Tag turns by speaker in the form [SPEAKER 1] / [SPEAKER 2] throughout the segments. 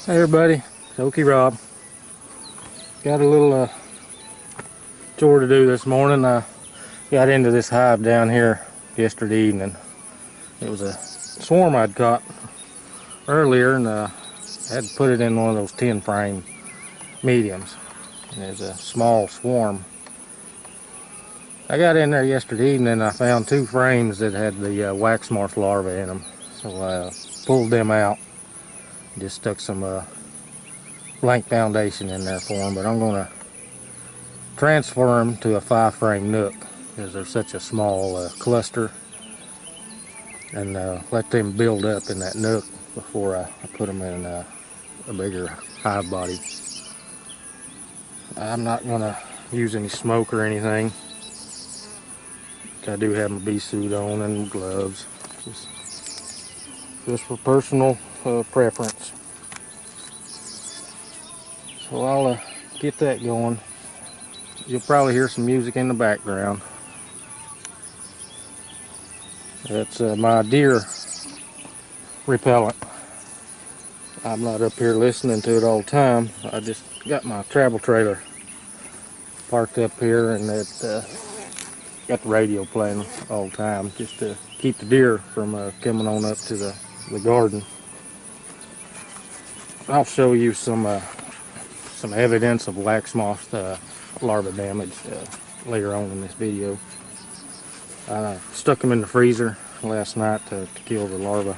[SPEAKER 1] Hey everybody, it's Okie Rob. Got a little chore to do this morning. I got into this hive down here yesterday evening. It was a swarm I'd caught earlier, and I had to put it in one of those 10 frame mediums. And there's a small swarm. I got in there yesterday evening and I found 2 frames that had the wax moth larva in them. So I pulled them out. Just stuck some blank foundation in there for them, but I'm going to transfer them to a 5 frame nook because they're such a small cluster, and let them build up in that nook before I put them in a bigger hive body. I'm not going to use any smoke or anything. I do have my bee suit on and gloves, just for personal preference. So I'll get that going. You'll probably hear some music in the background. That's my deer repellent. I'm not up here listening to it all the time. I just got my travel trailer parked up here, and it got the radio playing all the time just to keep the deer from coming on up to the garden. I'll show you some evidence of wax moth larva damage later on in this video. I stuck them in the freezer last night to kill the larva.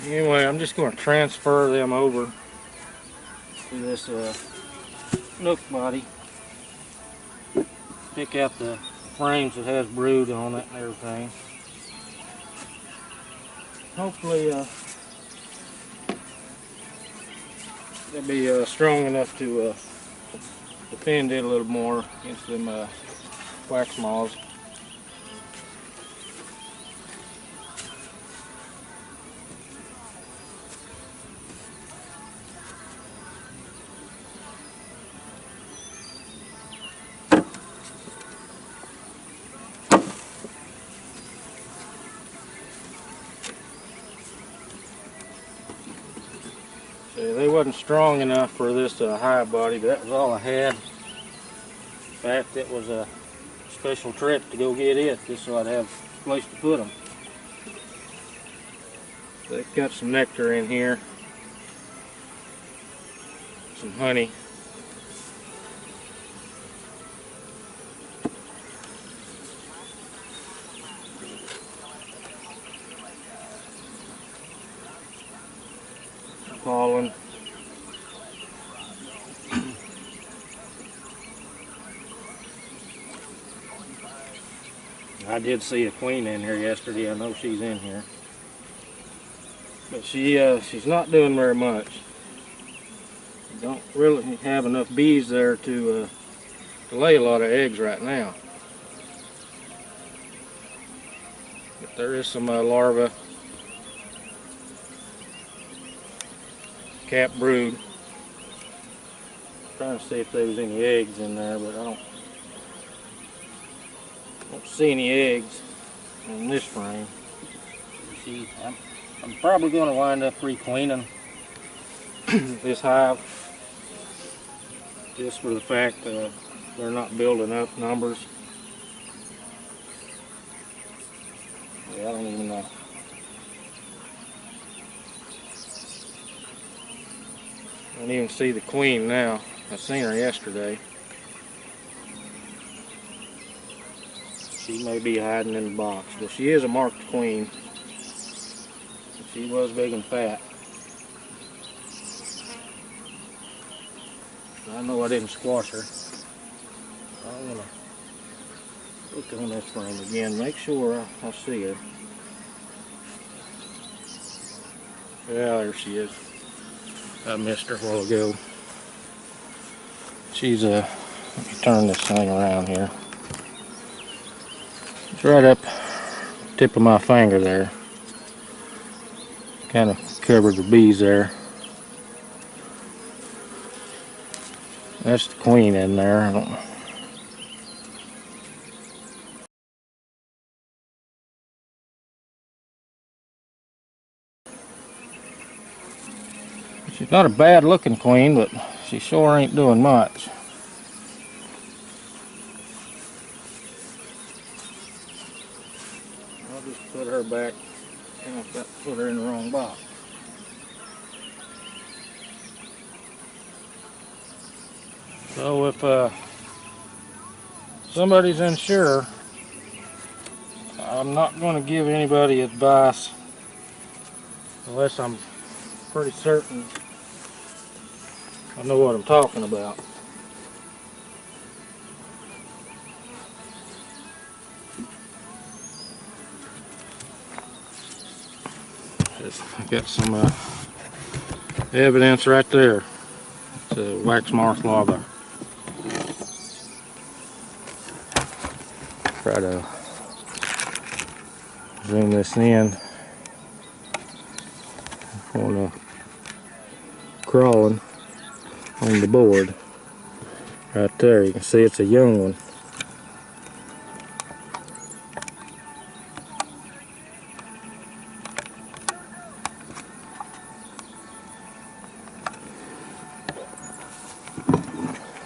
[SPEAKER 1] Anyway, I'm just going to transfer them over to this nook body. Pick out the frames that has brood on it and everything. Hopefully they'll be strong enough to defend it a little more against them wax moths. They wasn't strong enough for this hive body, but that was all I had. In fact, it was a special trip to go get it, just so I'd have a place to put them. They've got some nectar in here, some honey. Pollen. I did see a queen in here yesterday. I know she's in here, but she's not doing very much. Don't really have enough bees there to lay a lot of eggs right now. But there is some larva. Cap brood. Trying to see if there was any eggs in there, but I don't see any eggs in this frame. See, I'm probably going to wind up re-cleaning this hive, just for the fact they're not building up numbers. Yeah, I don't even know. I don't even see the queen now. I seen her yesterday. She may be hiding in the box, but she is a marked queen. She was big and fat. I know I didn't squash her. I'm gonna look on this frame again, make sure I see her. Yeah, there she is. I missed her a while ago. She's let me turn this thing around here. It's right up tip of my finger there. Kind of covered the bees there. That's the queen in there. I don't know. She's not a bad looking queen, but she sure ain't doing much. I'll just put her back. I've got to put her in the wrong box. So if somebody's unsure, I'm not going to give anybody advice unless I'm pretty certain I know what I'm talking about. I got some evidence right there. It's a wax moth larva. Try to zoom this in. On crawling on the board. Right there, you can see it's a young one.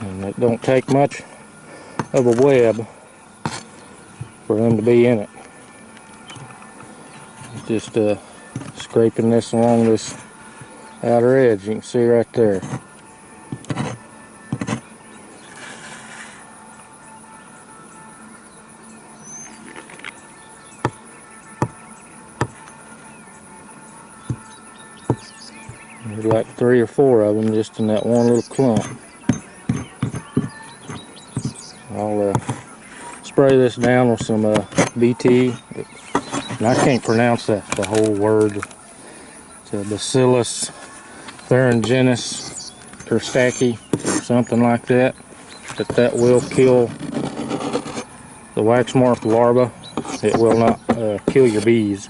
[SPEAKER 1] And it don't take much of a web for them to be in it. Just scraping this along this outer edge, you can see right there. There's like 3 or 4 of them just in that one little clump. I'll spray this down with some BT, and I can't pronounce the whole word. It's a Bacillus thuringiensis kerstaki, or something like that. That will kill the wax moth larva. It will not kill your bees.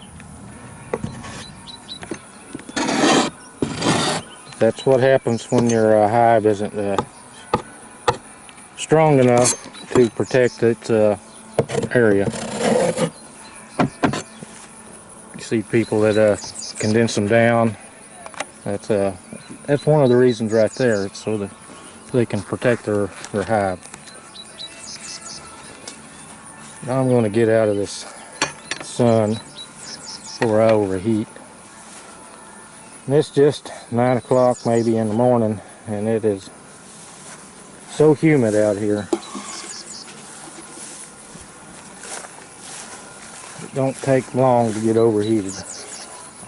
[SPEAKER 1] That's what happens when your hive isn't strong enough to protect its area. You see people that condense them down. That's one of the reasons right there. It's so that they can protect their hive. Now I'm going to get out of this sun before I overheat. And it's just 9 o'clock maybe in the morning, and it is so humid out here. It don't take long to get overheated.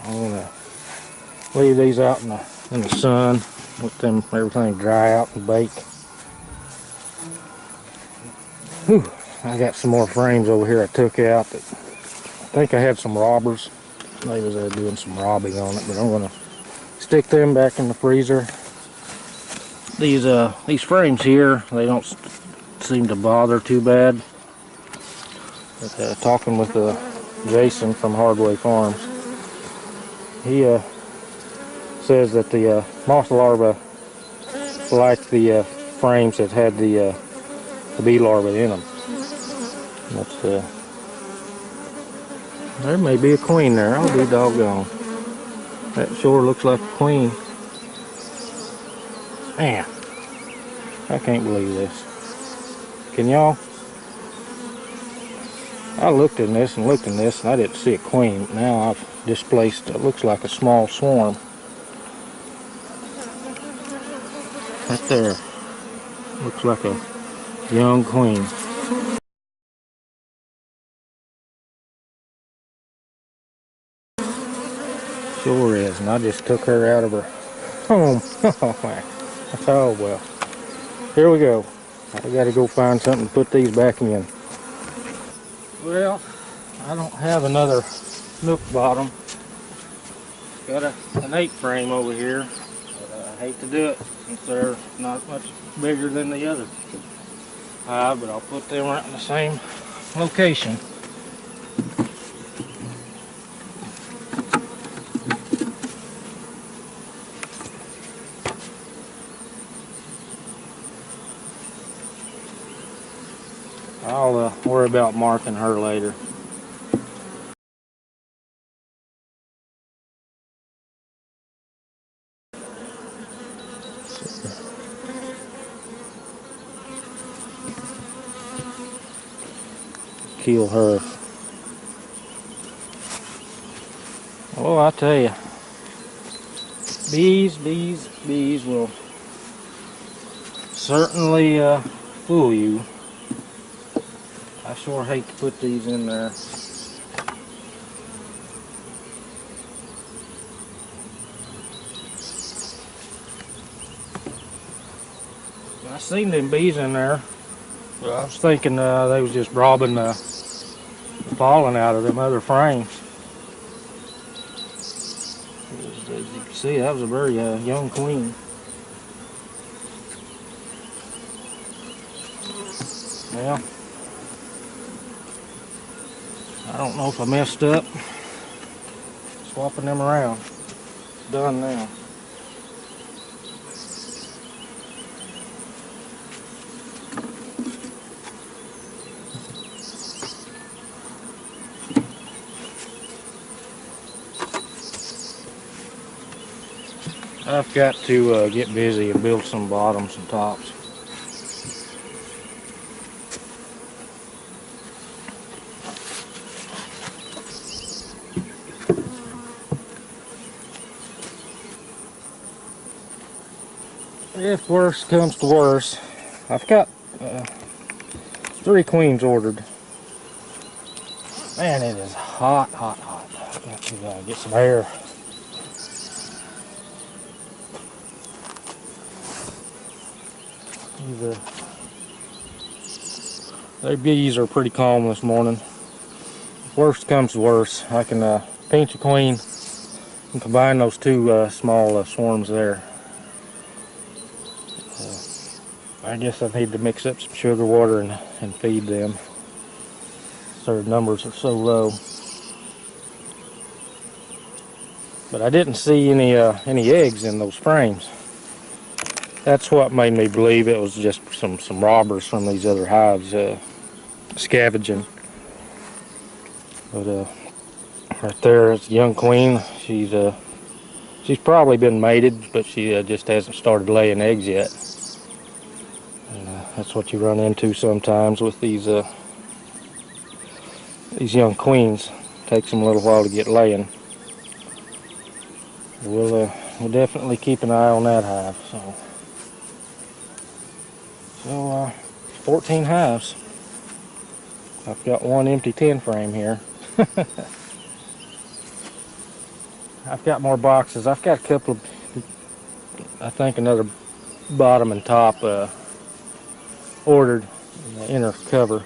[SPEAKER 1] I'm going to leave these out in the sun, let them everything dry out and bake. Whew, I got some more frames over here I took out that I think I had some robbers. They was doing some robbing on it, but I'm going to stick them back in the freezer. These frames here, they don't seem to bother too bad. But, talking with Jason from Hardway Farms, he says that the moth larvae like the frames that had the bee larvae in them. That's there may be a queen there. I'll be doggone. That sure looks like a queen. Man, I can't believe this. Can y'all? I looked in this and looked in this and I didn't see a queen. Now I've displaced, it looks like a small swarm. Right there. Looks like a young queen. Sure is, and I just took her out of her home. Oh man. Oh well. Here we go. I gotta go find something to put these back in. Well, I don't have another nook bottom. Got an 8 frame over here that I hate to do it since they're not much bigger than the other hive, but I'll put them right in the same location. I'll worry about marking her later. Kill her. Oh, I tell you, bees will certainly fool you. I sure hate to put these in there. I seen them bees in there. I was thinking they was just robbing the pollen out of them other frames. As you can see, that was a very young queen. Well, I don't know if I messed up swapping them around. It's done now. I've got to get busy and build some bottoms and tops. If worse comes to worse, I've got 3 queens ordered. Man, it is hot, hot, hot. I've got to get some air. Their bees are pretty calm this morning. If worst comes to worse, I can pinch a queen and combine those 2 small swarms there. I guess I need to mix up some sugar water and feed them. Their numbers are so low. But I didn't see any eggs in those frames. That's what made me believe it was just some robbers from these other hives scavenging. But right there is a young queen. She's probably been mated, but she just hasn't started laying eggs yet. And that's what you run into sometimes with these young queens. It takes them a little while to get laying. We'll definitely keep an eye on that hive. So 14 hives. I've got 1 empty 10 frame here. I've got more boxes. I've got a couple of, I think another bottom and top ordered in the inner cover,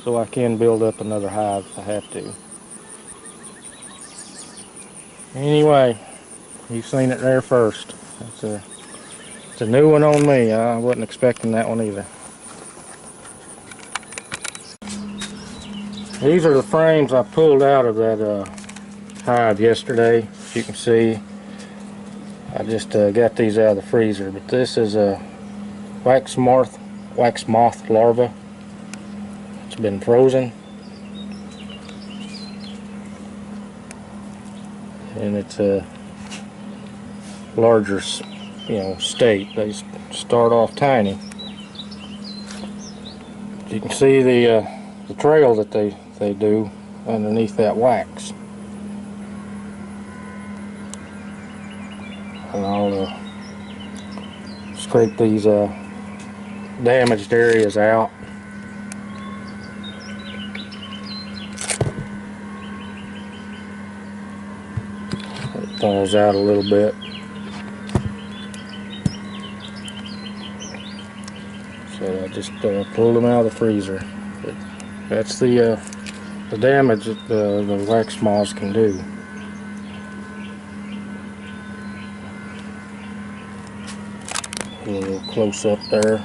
[SPEAKER 1] so I can build up another hive if I have to. Anyway, you've seen it there first. It's a new one on me. I wasn't expecting that one either. These are the frames I pulled out of that hive yesterday. As you can see, I just got these out of the freezer. But this is a wax moth larva. It's been frozen, and it's a larger, state. They start off tiny. You can see the trail that they do underneath that wax. And I'll scrape these damaged areas out. It thaws out a little bit. So I just pulled them out of the freezer. But that's the damage that the wax moths can do. a little close up there.